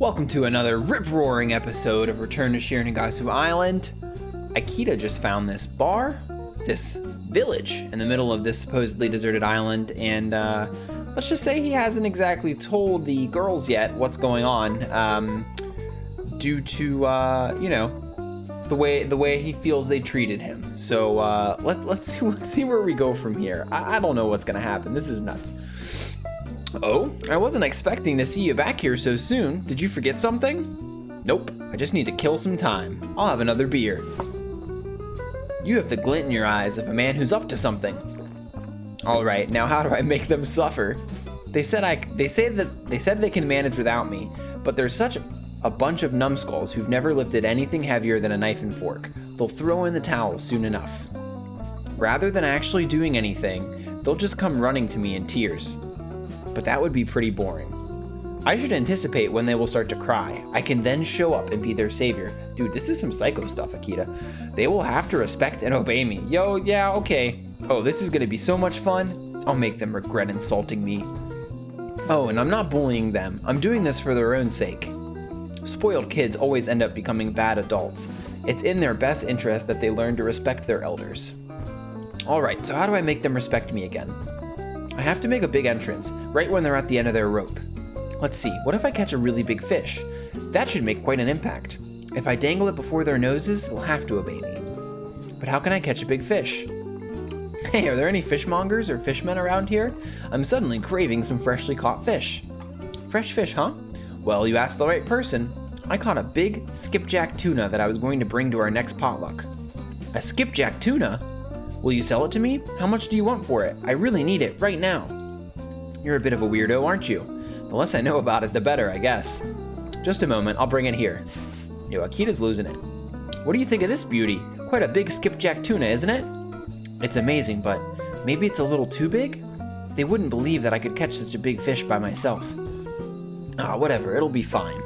Welcome to another rip-roaring episode of Return to Shironagasu Island. Akita just found this bar, this village, in the middle of this supposedly deserted island, and let's just say he hasn't exactly told the girls yet what's going on, due to, the way he feels they treated him. So let's see where we go from here. I don't know what's gonna happen. This is nuts. Oh, I wasn't expecting to see you back here so soon. Did you forget something? Nope, I just need to kill some time. I'll have another beer. You have the glint in your eyes of a man who's up to something. All right, now how do I make them suffer? They said they can manage without me, but there's such a bunch of numbskulls who've never lifted anything heavier than a knife and fork. They'll throw in the towel soon enough. Rather than actually doing anything, they'll just come running to me in tears. But that would be pretty boring. I should anticipate when they will start to cry. I can then show up and be their savior. Dude, this is some psycho stuff, Akita. They will have to respect and obey me. Yo, yeah, okay. Oh, this is gonna be so much fun. I'll make them regret insulting me. Oh, and I'm not bullying them. I'm doing this for their own sake. Spoiled kids always end up becoming bad adults. It's in their best interest that they learn to respect their elders. Alright, so how do I make them respect me again? I have to make a big entrance, right when they're at the end of their rope. Let's see, what if I catch a really big fish? That should make quite an impact. If I dangle it before their noses, they'll have to obey me. But how can I catch a big fish? Hey, are there any fishmongers or fishmen around here? I'm suddenly craving some freshly caught fish. Fresh fish, huh? Well, you asked the right person. I caught a big skipjack tuna that I was going to bring to our next potluck. A skipjack tuna? Will you sell it to me? How much do you want for it? I really need it right now. You're a bit of a weirdo, aren't you? The less I know about it, the better, I guess. Just a moment, I'll bring it here. Yo, Akita's losing it. What do you think of this beauty? Quite a big skipjack tuna, isn't it? It's amazing, but maybe it's a little too big? They wouldn't believe that I could catch such a big fish by myself. Ah, whatever, it'll be fine.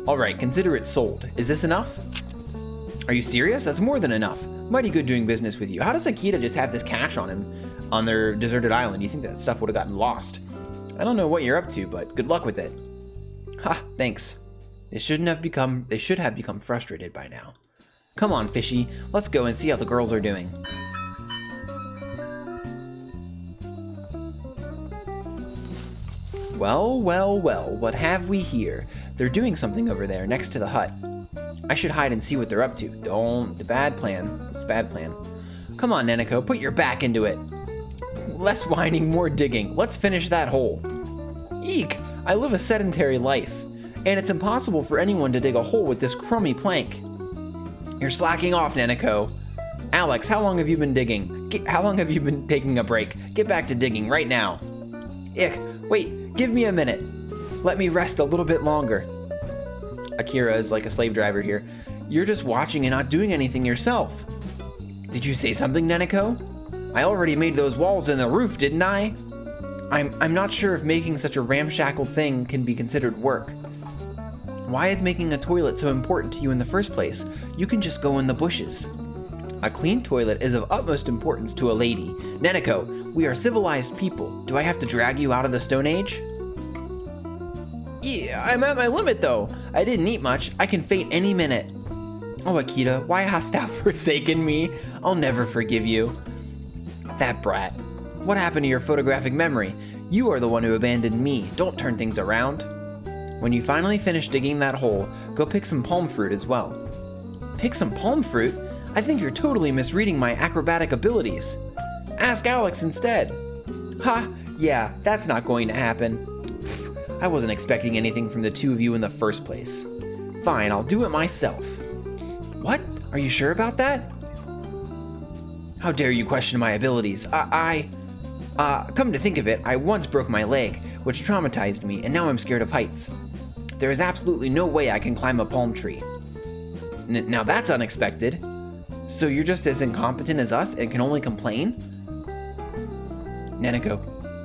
Alright, consider it sold. Is this enough? Are you serious? That's more than enough. Mighty good doing business with you. How does Akita just have this cash on him on their deserted island? You think that stuff would have gotten lost? I don't know what you're up to, but good luck with it. Ha, thanks. They should have become frustrated by now. Come on, fishy. Let's go and see how the girls are doing. Well, well, well, what have we here? They're doing something over there next to the hut. I should hide and see what they're up to. Don't. The bad plan. It's a bad plan. Come on, Neneko, put your back into it. Less whining, more digging. Let's finish that hole. Eek! I live a sedentary life, and it's impossible for anyone to dig a hole with this crummy plank. You're slacking off, Neneko. Alex, how long have you been digging? How long have you been taking a break? Get back to digging right now. Ick, wait, give me a minute. Let me rest a little bit longer. Akira is like a slave driver here. You're just watching and not doing anything yourself. Did you say something, Neneko? I already made those walls and the roof, didn't I? I'm not sure if making such a ramshackle thing can be considered work. Why is making a toilet so important to you in the first place? You can just go in the bushes. A clean toilet is of utmost importance to a lady. Neneko, we are civilized people. Do I have to drag you out of the Stone Age? Yeah, I'm at my limit though. I didn't eat much. I can faint any minute. Oh, Akita, why hast thou forsaken me? I'll never forgive you. That brat. What happened to your photographic memory? You are the one who abandoned me. Don't turn things around. When you finally finish digging that hole, go pick some palm fruit as well. Pick some palm fruit? I think you're totally misreading my acrobatic abilities. Ask Alex instead. Ha, yeah, that's not going to happen. I wasn't expecting anything from the two of you in the first place. Fine, I'll do it myself. What? Are you sure about that? How dare you question my abilities? Come to think of it, I once broke my leg, which traumatized me, and now I'm scared of heights. There is absolutely no way I can climb a palm tree. Now that's unexpected. So you're just as incompetent as us and can only complain? Neneko,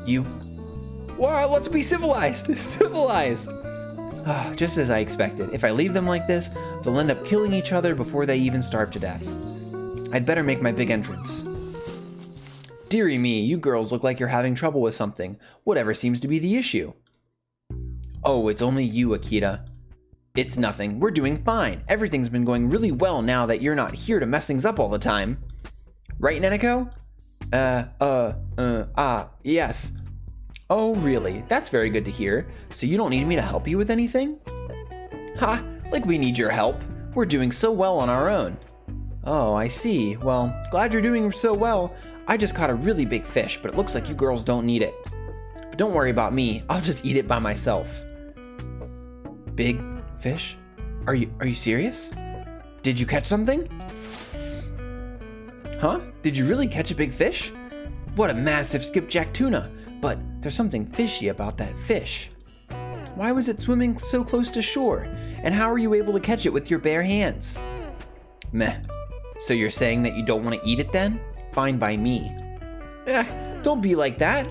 you... Wow, let's be civilized! Civilized! Just as I expected. If I leave them like this, they'll end up killing each other before they even starve to death. I'd better make my big entrance. Dearie me, you girls look like you're having trouble with something. Whatever seems to be the issue? Oh, it's only you, Akita. It's nothing. We're doing fine. Everything's been going really well now that you're not here to mess things up all the time. Right, Neneko? Yes. Oh, really? That's very good to hear. So you don't need me to help you with anything? Ha, like we need your help. We're doing so well on our own. Oh, I see. Well, glad you're doing so well. I just caught a really big fish, but it looks like you girls don't need it. But don't worry about me. I'll just eat it by myself. Big fish? Are you serious? Did you catch something? Huh? Did you really catch a big fish? What a massive skipjack tuna. But there's something fishy about that fish. Why was it swimming so close to shore? And how are you able to catch it with your bare hands? Meh. So you're saying that you don't want to eat it then? Fine by me. Don't be like that.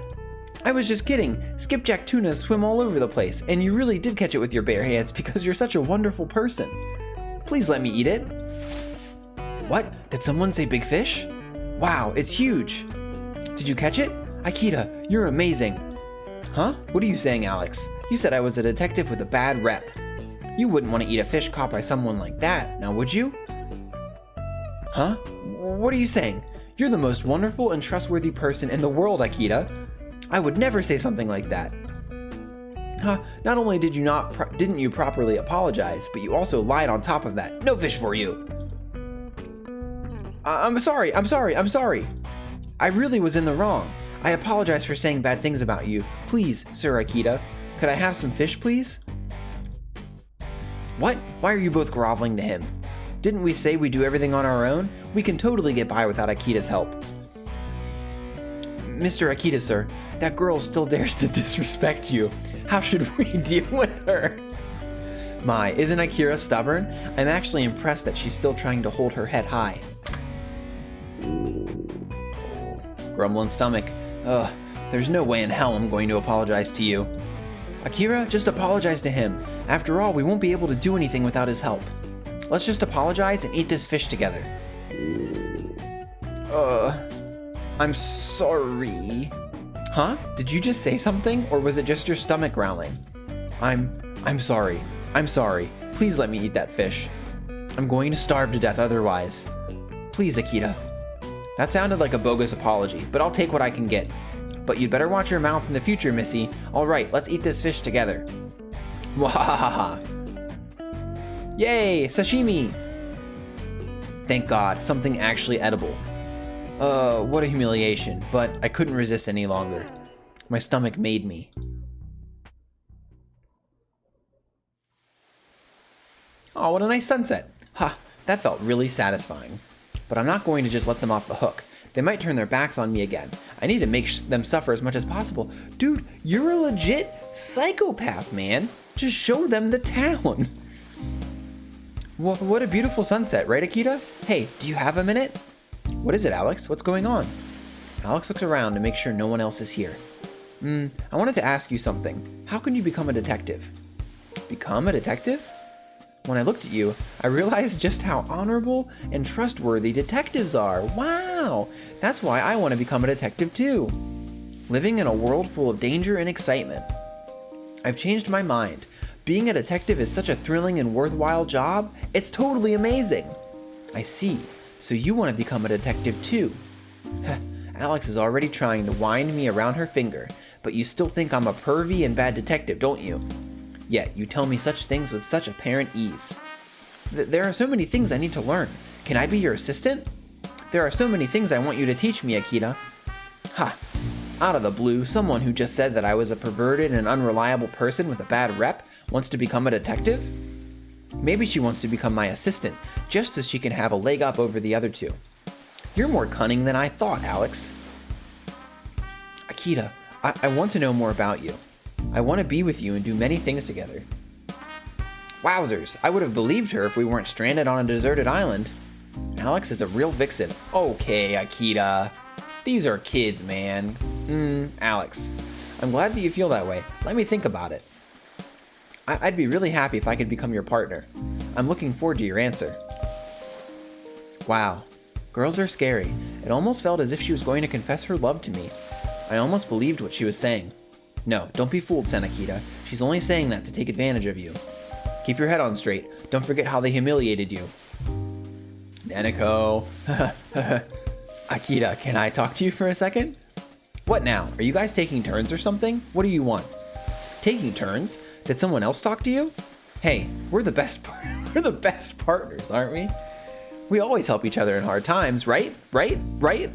I was just kidding. Skipjack tunas swim all over the place, and you really did catch it with your bare hands because you're such a wonderful person. Please let me eat it. What? Did someone say big fish? Wow, it's huge. Did you catch it? Akita, you're amazing. Huh? What are you saying, Alex? You said I was a detective with a bad rep. You wouldn't want to eat a fish caught by someone like that, now would you? Huh? What are you saying? You're the most wonderful and trustworthy person in the world, Akita. I would never say something like that. Huh? Not only didn't you properly apologize, but you also lied on top of that. No fish for you. I'm sorry. I really was in the wrong. I apologize for saying bad things about you. Please, Sir Akita, could I have some fish, please? What? Why are you both groveling to him? Didn't we say we do everything on our own? We can totally get by without Akita's help. Mr. Akita, sir, that girl still dares to disrespect you. How should we deal with her? My, isn't Akira stubborn? I'm actually impressed that she's still trying to hold her head high. Grumbling stomach. Ugh, there's no way in hell I'm going to apologize to you. Akira, just apologize to him. After all, we won't be able to do anything without his help. Let's just apologize and eat this fish together. I'm sorry. Huh? Did you just say something, or was it just your stomach growling? I'm sorry. I'm sorry. Please let me eat that fish. I'm going to starve to death otherwise. Please, Akita. That sounded like a bogus apology, but I'll take what I can get. But you'd better watch your mouth in the future, Missy. Alright, let's eat this fish together. Wahahaha. Yay, sashimi! Thank God, something actually edible. What a humiliation, but I couldn't resist any longer. My stomach made me. Oh, what a nice sunset. Ha, that felt really satisfying. But I'm not going to just let them off the hook. They might turn their backs on me again. I need to make them suffer as much as possible. Dude, you're a legit psychopath, man. Just show them the town. What a beautiful sunset, right, Akita? Hey, do you have a minute? What is it, Alex? What's going on? Alex looks around to make sure no one else is here. I wanted to ask you something. How can you become a detective? Become a detective? When I looked at you, I realized just how honorable and trustworthy detectives are. Wow! That's why I want to become a detective too. Living in a world full of danger and excitement. I've changed my mind. Being a detective is such a thrilling and worthwhile job. It's totally amazing. I see. So you want to become a detective too. Alex is already trying to wind me around her finger, but you still think I'm a pervy and bad detective, don't you? Yet you tell me such things with such apparent ease. There are so many things I need to learn. Can I be your assistant? There are so many things I want you to teach me, Akita. Ha! Out of the blue, someone who just said that I was a perverted and unreliable person with a bad rep wants to become a detective? Maybe she wants to become my assistant, just so she can have a leg up over the other two. You're more cunning than I thought, Alex. Akita, I want to know more about you. I want to be with you and do many things together. Wowzers, I would have believed her if we weren't stranded on a deserted island. Alex is a real vixen. Okay, Akita. These are kids, man. Alex, I'm glad that you feel that way. Let me think about it. I'd be really happy if I could become your partner. I'm looking forward to your answer. Wow, girls are scary. It almost felt as if she was going to confess her love to me. I almost believed what she was saying. No, don't be fooled, Akita. She's only saying that to take advantage of you. Keep your head on straight. Don't forget how they humiliated you. Nanako. Akita, can I talk to you for a second? What now? Are you guys taking turns or something? What do you want? Taking turns? Did someone else talk to you? Hey, we're the best partners, aren't we? We always help each other in hard times, right? Right?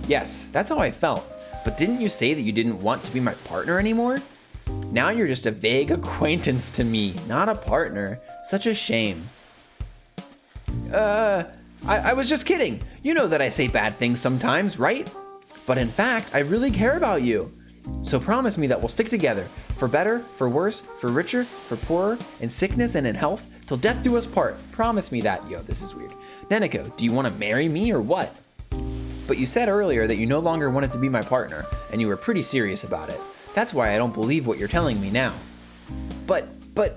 Yes, that's how I felt. But didn't you say that you didn't want to be my partner anymore? Now you're just a vague acquaintance to me, not a partner. Such a shame. I was just kidding. You know that I say bad things sometimes, right? But in fact, I really care about you. So promise me that we'll stick together, for better, for worse, for richer, for poorer, in sickness and in health, till death do us part. Promise me that. Yo, this is weird. Nanako, do you want to marry me or what? But you said earlier that you no longer wanted to be my partner, and you were pretty serious about it. That's why I don't believe what you're telling me now. But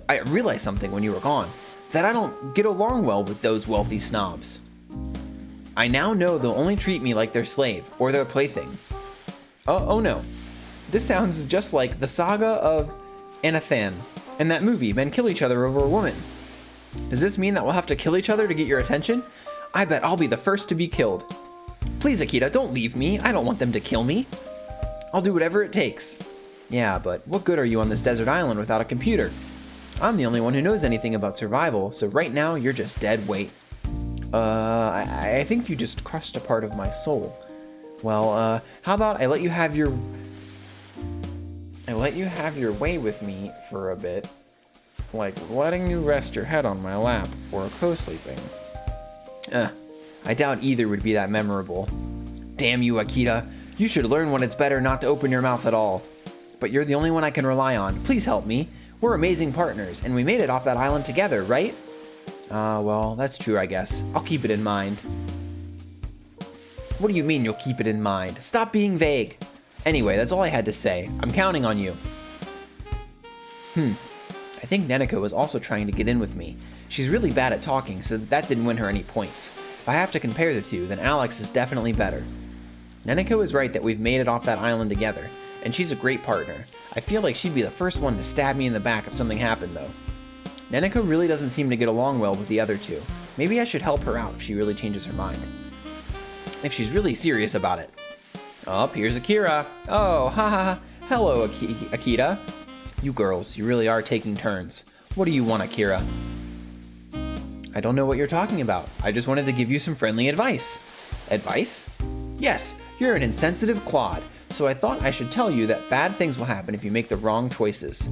I realized something when you were gone, that I don't get along well with those wealthy snobs. I now know they'll only treat me like their slave, or their plaything. Oh no. This sounds just like the saga of Anathan and that movie, Men Kill Each Other Over a Woman. Does this mean that we'll have to kill each other to get your attention? I bet I'll be the first to be killed. Please, Akita, don't leave me. I don't want them to kill me. I'll do whatever it takes. Yeah, but what good are you on this desert island without a computer? I'm the only one who knows anything about survival, so right now you're just dead weight. I think you just crushed a part of my soul. Well, how about I let you have your way with me for a bit, like letting you rest your head on my lap or co-sleeping. I doubt either would be that memorable. Damn you, Akita. You should learn when it's better not to open your mouth at all. But you're the only one I can rely on. Please help me. We're amazing partners, and we made it off that island together, right? Well, that's true, I guess. I'll keep it in mind. What do you mean you'll keep it in mind? Stop being vague. Anyway, that's all I had to say. I'm counting on you. I think Nanako was also trying to get in with me. She's really bad at talking, so that didn't win her any points. If I have to compare the two, then Alex is definitely better. Nanako is right that we've made it off that island together, and she's a great partner. I feel like she'd be the first one to stab me in the back if something happened, though. Nanako really doesn't seem to get along well with the other two. Maybe I should help her out if she really changes her mind. If she's really serious about it. Oh, here's Akira. Oh, ha. Hello, Akita. You girls, you really are taking turns. What do you want, Akira? I don't know what you're talking about. I just wanted to give you some friendly advice. Advice? Yes, you're an insensitive clod, so I thought I should tell you that bad things will happen if you make the wrong choices.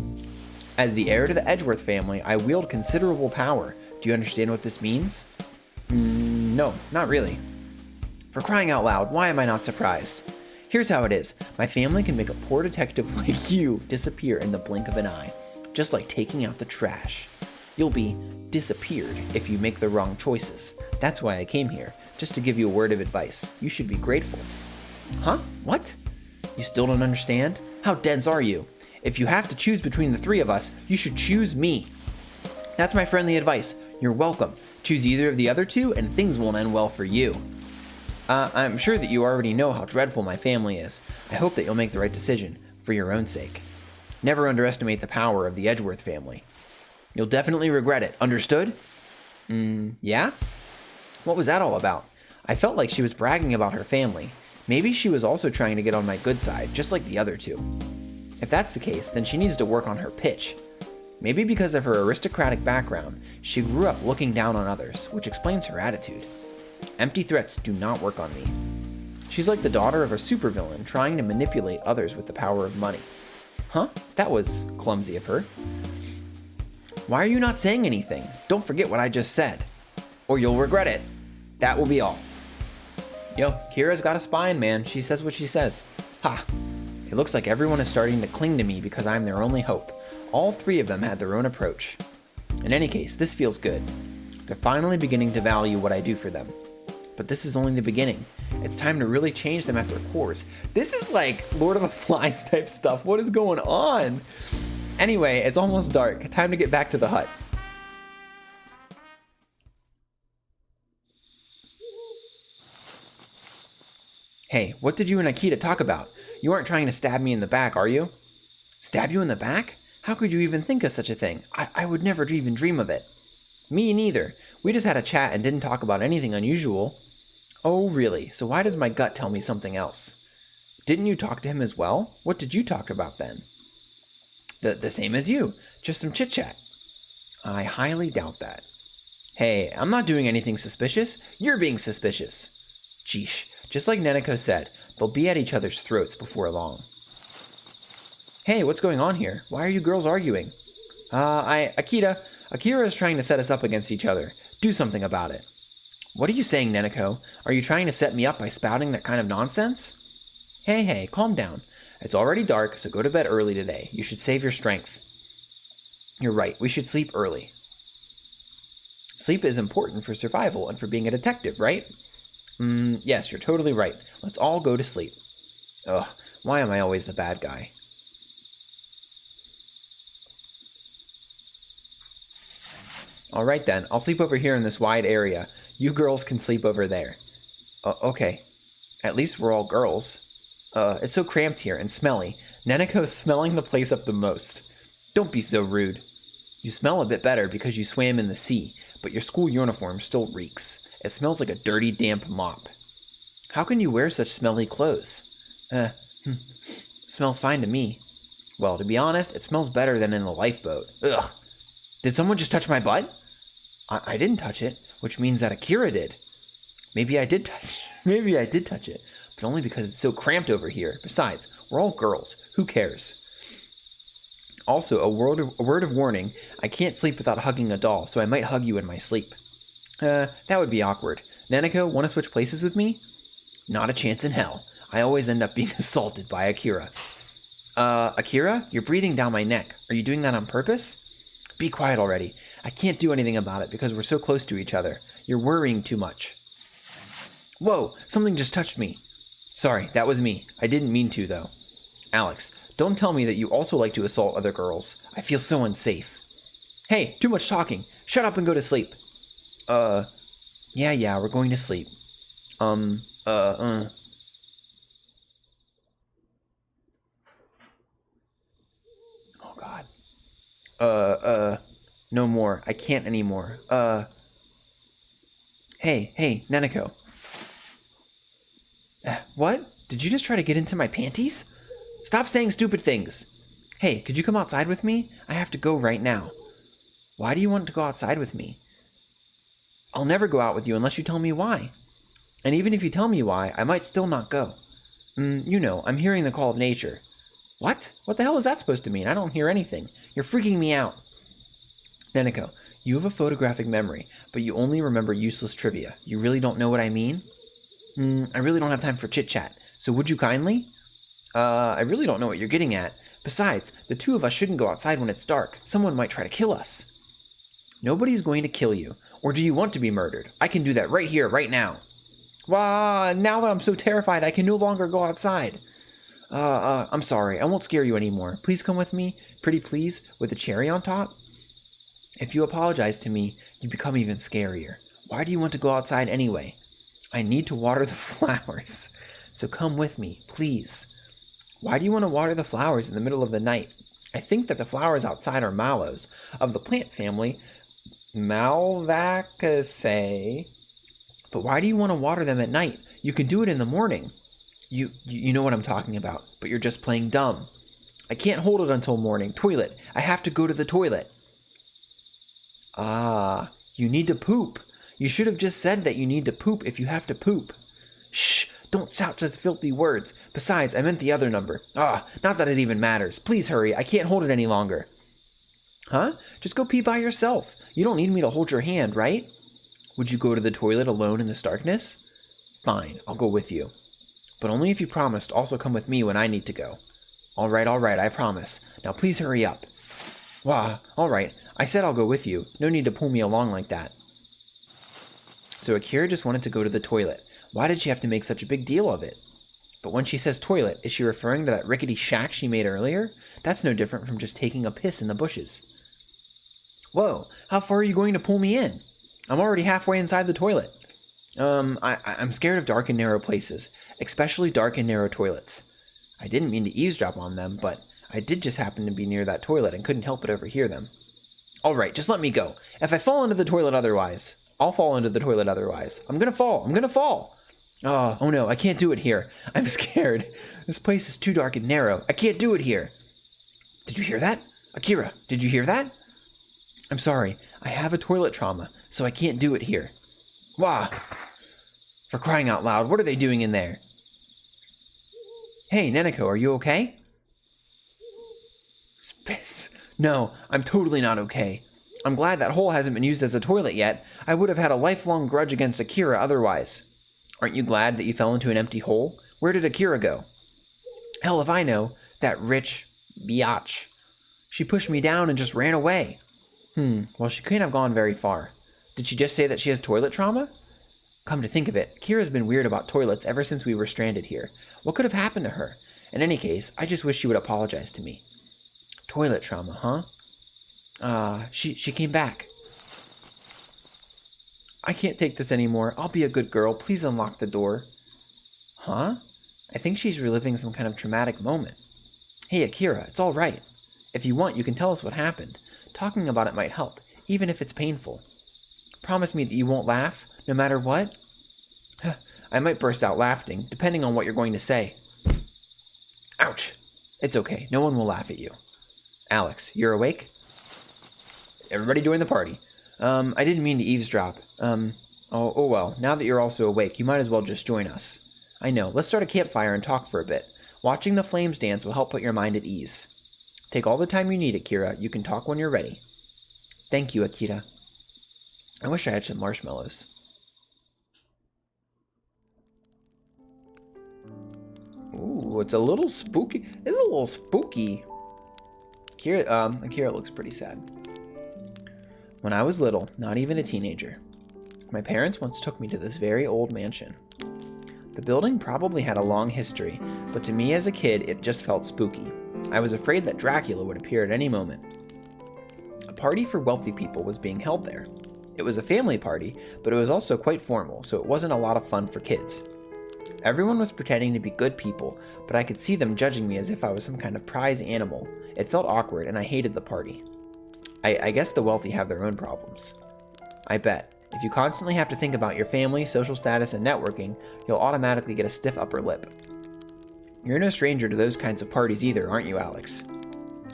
As the heir to the Edgeworth family, I wield considerable power. Do you understand what this means? No, not really. For crying out loud, why am I not surprised? Here's how it is. My family can make a poor detective like you disappear in the blink of an eye, just like taking out the trash. You'll be disappeared if you make the wrong choices. That's why I came here, just to give you a word of advice. You should be grateful. Huh? What? You still don't understand? How dense are you? If you have to choose between the three of us, you should choose me. That's my friendly advice. You're welcome. Choose either of the other two and things won't end well for you. I'm sure that you already know how dreadful my family is. I hope that you'll make the right decision, for your own sake. Never underestimate the power of the Edgeworth family. You'll definitely regret it, understood? Yeah? What was that all about? I felt like she was bragging about her family. Maybe she was also trying to get on my good side, just like the other two. If that's the case, then she needs to work on her pitch. Maybe because of her aristocratic background, she grew up looking down on others, which explains her attitude. Empty threats do not work on me. She's like the daughter of a supervillain trying to manipulate others with the power of money. Huh? That was clumsy of her. Why are you not saying anything? Don't forget what I just said, or you'll regret it. That will be all. Yo, Kira's got a spine, man. She says what she says. Ha! It looks like everyone is starting to cling to me because I'm their only hope. All three of them had their own approach. In any case, this feels good. They're finally beginning to value what I do for them. But this is only the beginning. It's time to really change them at their cores. This is like Lord of the Flies type stuff. What is going on? Anyway, it's almost dark. Time to get back to the hut. Hey, what did you and Akita talk about? You aren't trying to stab me in the back, are you? Stab you in the back? How could you even think of such a thing? I would never even dream of it. Me neither. We just had a chat and didn't talk about anything unusual. Oh, really? So why does my gut tell me something else? Didn't you talk to him as well? What did you talk about then? The same as you. Just some chit-chat. I highly doubt that. Hey, I'm not doing anything suspicious. You're being suspicious. Sheesh. Just like Neneko said, they'll be at each other's throats before long. Hey, what's going on here? Why are you girls arguing? Akira is trying to set us up against each other. Do something about it. What are you saying, Neneko? Are you trying to set me up by spouting that kind of nonsense? Hey, calm down. It's already dark, so go to bed early today. You should save your strength. You're right, we should sleep early. Sleep is important for survival and for being a detective, right? Yes, you're totally right. Let's all go to sleep. Ugh, why am I always the bad guy? Alright then, I'll sleep over here in this wide area. You girls can sleep over there. Okay. At least we're all girls. It's so cramped here and smelly. Neneko's smelling the place up the most. Don't be so rude. You smell a bit better because you swam in the sea, but your school uniform still reeks. It smells like a dirty, damp mop. How can you wear such smelly clothes? Smells fine to me. Well, to be honest, it smells better than in the lifeboat. Ugh. Did someone just touch my butt? I didn't touch it, which means that Akira did. Maybe I did touch it, but only because it's so cramped over here. Besides, we're all girls. Who cares? Also, a word of warning, I can't sleep without hugging a doll, so I might hug you in my sleep. That would be awkward. Neneko, want to switch places with me? Not a chance in hell. I always end up being assaulted by Akira. Akira? You're breathing down my neck. Are you doing that on purpose? Be quiet already. I can't do anything about it because we're so close to each other. You're worrying too much. Whoa, something just touched me. Sorry, that was me. I didn't mean to, though. Alex, don't tell me that you also like to assault other girls. I feel so unsafe. Hey, too much talking. Shut up and go to sleep. Yeah, we're going to sleep. Oh God. No more. I can't anymore. Hey, Neneko. What? Did you just try to get into my panties? Stop saying stupid things. Hey, could you come outside with me? I have to go right now. Why do you want to go outside with me? I'll never go out with you unless you tell me why. And even if you tell me why, I might still not go. I'm hearing the call of nature. What? What the hell is that supposed to mean? I don't hear anything. You're freaking me out. Neneko, you have a photographic memory, but you only remember useless trivia. You really don't know what I mean? I really don't have time for chit-chat, so would you kindly? I really don't know what you're getting at. Besides, the two of us shouldn't go outside when it's dark. Someone might try to kill us. Nobody's going to kill you. Or do you want to be murdered? I can do that right here, right now. Now that I'm so terrified, I can no longer go outside. I'm sorry. I won't scare you anymore. Please come with me, pretty please, with a cherry on top. If you apologize to me, you become even scarier. Why do you want to go outside anyway? I need to water the flowers. So come with me, please. Why do you want to water the flowers in the middle of the night? I think that the flowers outside are mallows, of the plant family Malvaceae. But why do you want to water them at night? You can do it in the morning. You know what I'm talking about, but you're just playing dumb. I can't hold it until morning. Toilet. I have to go to the toilet. You need to poop. You should have just said that you need to poop if you have to poop. Shh, don't shout such filthy words. Besides, I meant the other number. Not that it even matters. Please hurry, I can't hold it any longer. Huh? Just go pee by yourself. You don't need me to hold your hand, right? Would you go to the toilet alone in this darkness? Fine, I'll go with you. But only if you promise to also come with me when I need to go. All right, I promise. Now please hurry up. All right. I said I'll go with you. No need to pull me along like that. So Akira just wanted to go to the toilet. Why did she have to make such a big deal of it? But when she says toilet, is she referring to that rickety shack she made earlier? That's no different from just taking a piss in the bushes. Whoa, how far are you going to pull me in? I'm already halfway inside the toilet. I'm scared of dark and narrow places, especially dark and narrow toilets. I didn't mean to eavesdrop on them, but I did just happen to be near that toilet and couldn't help but overhear them. All right, just let me go. If I fall into the toilet otherwise, I'll fall into the toilet otherwise. I'm gonna fall. Oh no, I can't do it here. I'm scared. This place is too dark and narrow. I can't do it here. Did you hear that? Akira, did you hear that? I'm sorry, I have a toilet trauma, so I can't do it here. Wah! For crying out loud, what are they doing in there? Hey, Neneko, are you okay? Spence. No, I'm totally not okay. I'm glad that hole hasn't been used as a toilet yet. I would have had a lifelong grudge against Akira otherwise. Aren't you glad that you fell into an empty hole? Where did Akira go? Hell if I know. That rich biatch. She pushed me down and just ran away. Well, she couldn't have gone very far. Did she just say that she has toilet trauma? Come to think of it, Kira's been weird about toilets ever since we were stranded here. What could have happened to her? In any case, I just wish she would apologize to me. Toilet trauma, huh? She came back. I can't take this anymore. I'll be a good girl. Please unlock the door. Huh? I think she's reliving some kind of traumatic moment. Hey, Akira, it's all right. If you want, you can tell us what happened. Talking about it might help, even if it's painful. Promise me that you won't laugh, no matter what? I might burst out laughing, depending on what you're going to say. Ouch! It's okay, no one will laugh at you. Alex, you're awake? Everybody join the party. I didn't mean to eavesdrop. Oh well, now that you're also awake, you might as well just join us. I know, let's start a campfire and talk for a bit. Watching the flames dance will help put your mind at ease. Take all the time you need, Akira. You can talk when you're ready. Thank you, Akita. I wish I had some marshmallows. Ooh, it's a little spooky. It's a little spooky. Akira looks pretty sad. When I was little, not even a teenager, my parents once took me to this very old mansion. The building probably had a long history, but to me as a kid, it just felt spooky. I was afraid that Dracula would appear at any moment. A party for wealthy people was being held there. It was a family party, but it was also quite formal, so it wasn't a lot of fun for kids. Everyone was pretending to be good people, but I could see them judging me as if I was some kind of prize animal. It felt awkward, and I hated the party. I guess the wealthy have their own problems. I bet. If you constantly have to think about your family, social status, and networking, you'll automatically get a stiff upper lip. You're no stranger to those kinds of parties either, aren't you, Alex?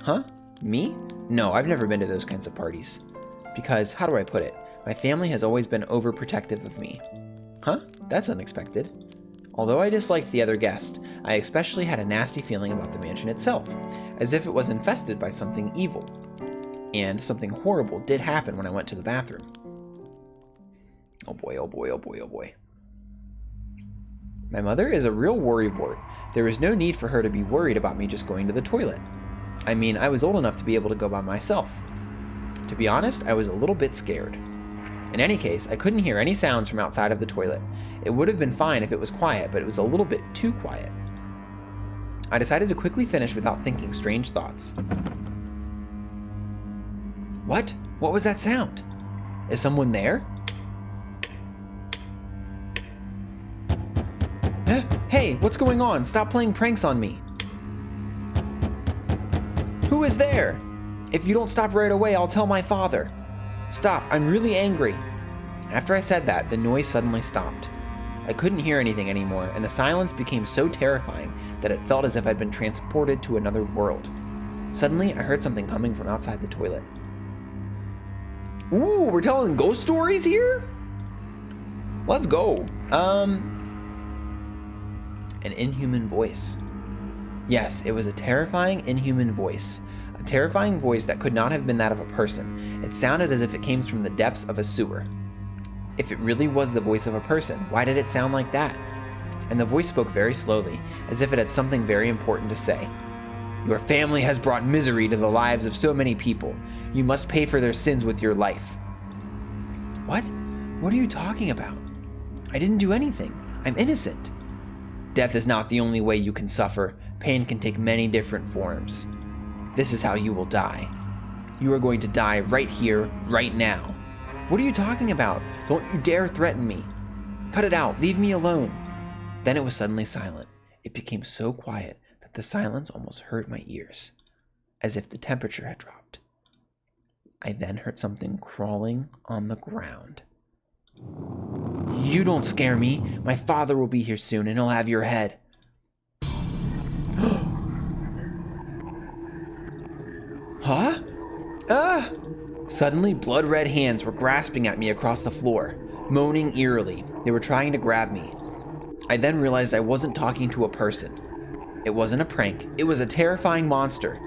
Huh? Me? No, I've never been to those kinds of parties. Because, how do I put it, my family has always been overprotective of me. Huh? That's unexpected. Although I disliked the other guest, I especially had a nasty feeling about the mansion itself, as if it was infested by something evil. And something horrible did happen when I went to the bathroom. Oh boy, oh boy, oh boy, oh boy. My mother is a real worrywart. There is no need for her to be worried about me just going to the toilet. I mean, I was old enough to be able to go by myself. To be honest, I was a little bit scared. In any case, I couldn't hear any sounds from outside of the toilet. It would have been fine if it was quiet, but it was a little bit too quiet. I decided to quickly finish without thinking strange thoughts. What? What was that sound? Is someone there? Hey, what's going on? Stop playing pranks on me. Who is there? If you don't stop right away, I'll tell my father. Stop, I'm really angry. After I said that, the noise suddenly stopped. I couldn't hear anything anymore, and the silence became so terrifying that it felt as if I'd been transported to another world. Suddenly, I heard something coming from outside the toilet. Ooh, we're telling ghost stories here? Let's go. An inhuman voice. Yes, it was a terrifying, inhuman voice. A terrifying voice that could not have been that of a person. It sounded as if it came from the depths of a sewer. If it really was the voice of a person, why did it sound like that? And the voice spoke very slowly, as if it had something very important to say. Your family has brought misery to the lives of so many people. You must pay for their sins with your life. What? What are you talking about? I didn't do anything. I'm innocent. Death is not the only way you can suffer. Pain can take many different forms. This is how you will die. You are going to die right here, right now. What are you talking about? Don't you dare threaten me. Cut it out. Leave me alone. Then it was suddenly silent. It became so quiet that the silence almost hurt my ears. as if the temperature had dropped. I then heard something crawling on the ground. You don't scare me. My father will be here soon and he'll have your head. Huh? Ah! Suddenly, blood-red hands were grasping at me across the floor, moaning eerily. They were trying to grab me. I then realized I wasn't talking to a person. It wasn't a prank. It was a terrifying monster.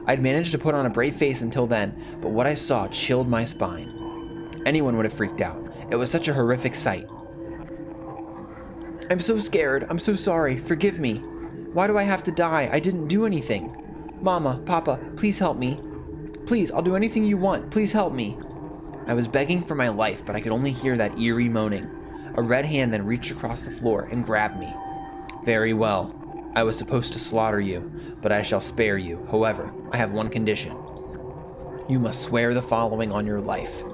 I'd managed to put on a brave face until then, but what I saw chilled my spine. Anyone would have freaked out. It was such a horrific sight. I'm so scared. I'm so sorry. Forgive me. Why do I have to die? I didn't do anything. Mama, Papa, please help me. Please, I'll do anything you want. Please help me. I was begging for my life, but I could only hear that eerie moaning. A red hand then reached across the floor and grabbed me. Very well. I was supposed to slaughter you, but I shall spare you. However, I have one condition. You must swear the following on your life.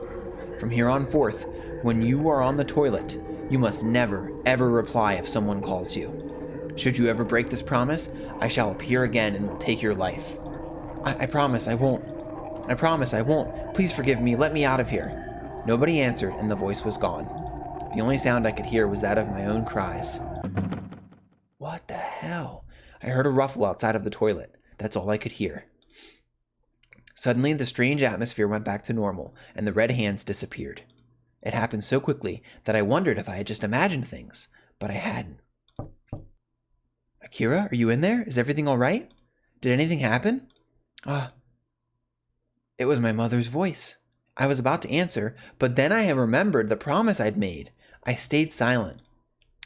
From here on forth, when you are on the toilet, you must never, ever reply if someone calls you. Should you ever break this promise, I shall appear again and will take your life. I promise I won't. I promise I won't. Please forgive me. Let me out of here. Nobody answered, and the voice was gone. The only sound I could hear was that of my own cries. What the hell? I heard a ruffle outside of the toilet. That's all I could hear. Suddenly, the strange atmosphere went back to normal, and the red hands disappeared. It happened so quickly that I wondered if I had just imagined things, but I hadn't. Akira, are you in there? Is everything all right? Did anything happen? It was my mother's voice. I was about to answer, but then I had remembered the promise I'd made. I stayed silent.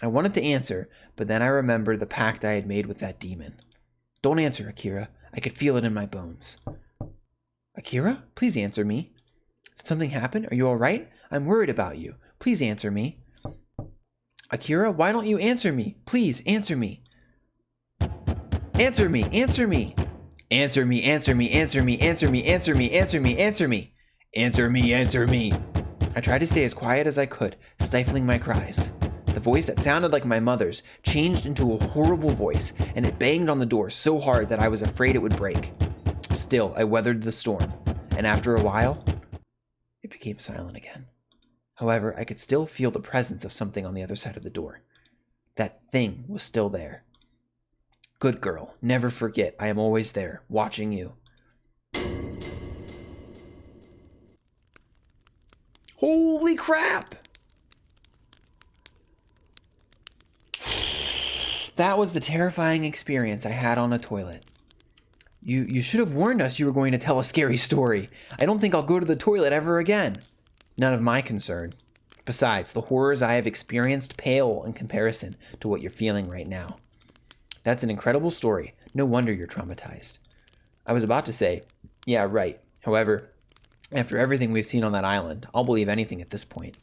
I wanted to answer, but then I remembered the pact I had made with that demon. Don't answer, Akira. I could feel it in my bones. Akira, please answer me. Did something happen? Are you all right? I'm worried about you. Please answer me. Akira, why don't you answer me? Please answer me. Answer me, answer me. Answer me, answer me, answer me, answer me, answer me, answer me, answer me. Answer me, answer me. I tried to stay as quiet as I could, stifling my cries. The voice that sounded like my mother's changed into a horrible voice, and it banged on the door so hard that I was afraid it would break. Still, I weathered the storm, and after a while, it became silent again. However, I could still feel the presence of something on the other side of the door. That thing was still there. Good girl, never forget, I am always there, watching you. Holy crap! That was the terrifying experience I had on a toilet. You should have warned us you were going to tell a scary story. I don't think I'll go to the toilet ever again. None of my concern. Besides, the horrors I have experienced pale in comparison to what you're feeling right now. That's an incredible story. No wonder you're traumatized. I was about to say, yeah, right. However, after everything we've seen on that island, I'll believe anything at this point.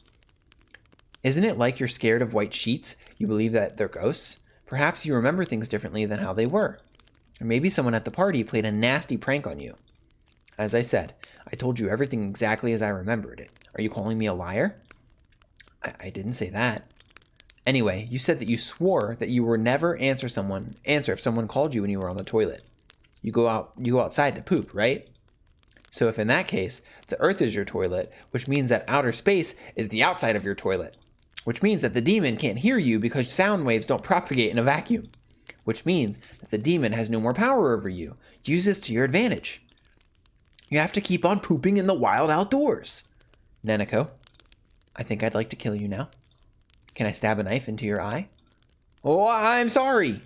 Isn't it like you're scared of white sheets? You believe that they're ghosts? Perhaps you remember things differently than how they were. Or maybe someone at the party played a nasty prank on you. As I said, I told you everything exactly as I remembered it. Are you calling me a liar? I didn't say that. Anyway, you said that you swore that you would never answer if someone called you when you were on the toilet. You go outside to poop, right? So if in that case, the Earth is your toilet, which means that outer space is the outside of your toilet, which means that the demon can't hear you because sound waves don't propagate in a vacuum, which means that the demon has no more power over you. Use this to your advantage. You have to keep on pooping in the wild outdoors. Neneko, I think I'd like to kill you now. Can I stab a knife into your eye? Oh, I'm sorry.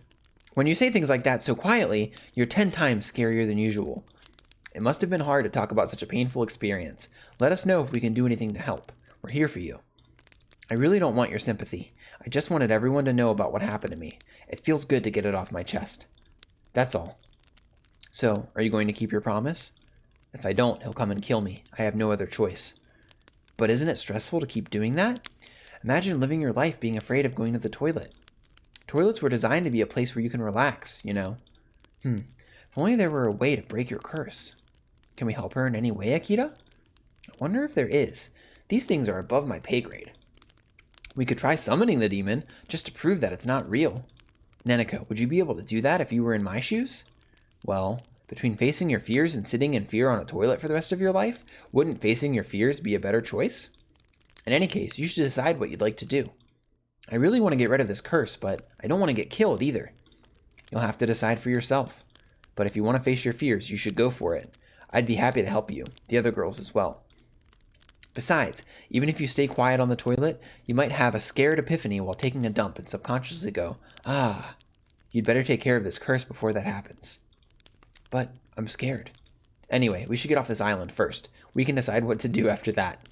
When you say things like that so quietly, you're 10 times scarier than usual. It must have been hard to talk about such a painful experience. Let us know if we can do anything to help. We're here for you. I really don't want your sympathy. I just wanted everyone to know about what happened to me. It feels good to get it off my chest. That's all. So, are you going to keep your promise? If I don't, he'll come and kill me. I have no other choice. But isn't it stressful to keep doing that? Imagine living your life being afraid of going to the toilet. Toilets were designed to be a place where you can relax, you know. If only there were a way to break your curse. Can we help her in any way, Akita? I wonder if there is. These things are above my pay grade. We could try summoning the demon, just to prove that it's not real. Neneko, would you be able to do that if you were in my shoes? Well, Between facing your fears and sitting in fear on a toilet for the rest of your life, wouldn't facing your fears be a better choice? In any case, you should decide what you'd like to do. I really want to get rid of this curse, but I don't want to get killed either. You'll have to decide for yourself. But if you want to face your fears, you should go for it. I'd be happy to help you, the other girls as well. Besides, even if you stay quiet on the toilet, you might have a scared epiphany while taking a dump and subconsciously go, ah, you'd better take care of this curse before that happens. But I'm scared. Anyway, we should get off this island first. We can decide what to do after that.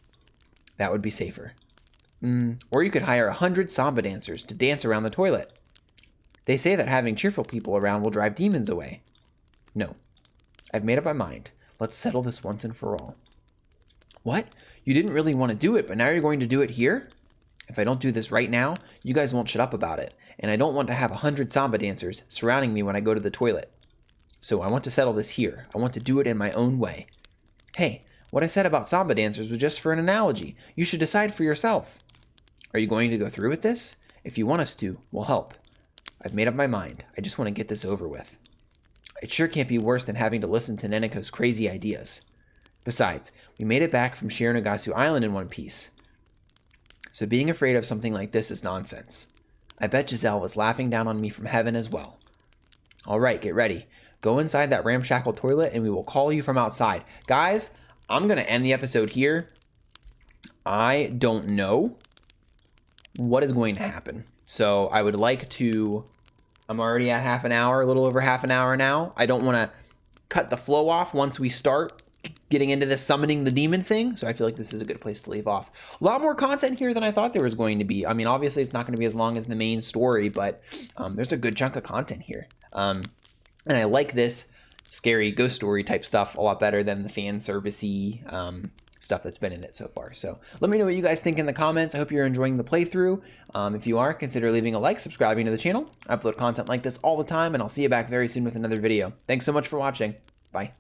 That would be safer. Or you could hire 100 samba dancers to dance around the toilet. They say that having cheerful people around will drive demons away. No. I've made up my mind. Let's settle this once and for all. What? You didn't really want to do it, but now you're going to do it here? If I don't do this right now, you guys won't shut up about it, and I don't want to have 100 samba dancers surrounding me when I go to the toilet. So I want to settle this here. I want to do it in my own way. Hey, what I said about samba dancers was just for an analogy. You should decide for yourself. Are you going to go through with this? If you want us to, we'll help. I've made up my mind. I just want to get this over with. It sure can't be worse than having to listen to Neneko's crazy ideas. Besides, we made it back from Shironagasu Island in one piece. So being afraid of something like this is nonsense. I bet Giselle was laughing down on me from heaven as well. All right, get ready. Go inside that ramshackle toilet and we will call you from outside. Guys, I'm going to end the episode here. I don't know what is going to happen. So I would like to... I'm already at half an hour, a little over half an hour now. I don't want to cut the flow off once we start getting into this summoning the demon thing. So I feel like this is a good place to leave off. A lot more content here than I thought there was going to be. I mean, obviously it's not going to be as long as the main story, but there's a good chunk of content here. And I like this scary ghost story type stuff a lot better than the fan service-y stuff that's been in it so far. So let me know what you guys think in the comments. I hope you're enjoying the playthrough. If you are, consider leaving a like, subscribing to the channel. I upload content like this all the time, and I'll see you back very soon with another video. Thanks so much for watching. Bye.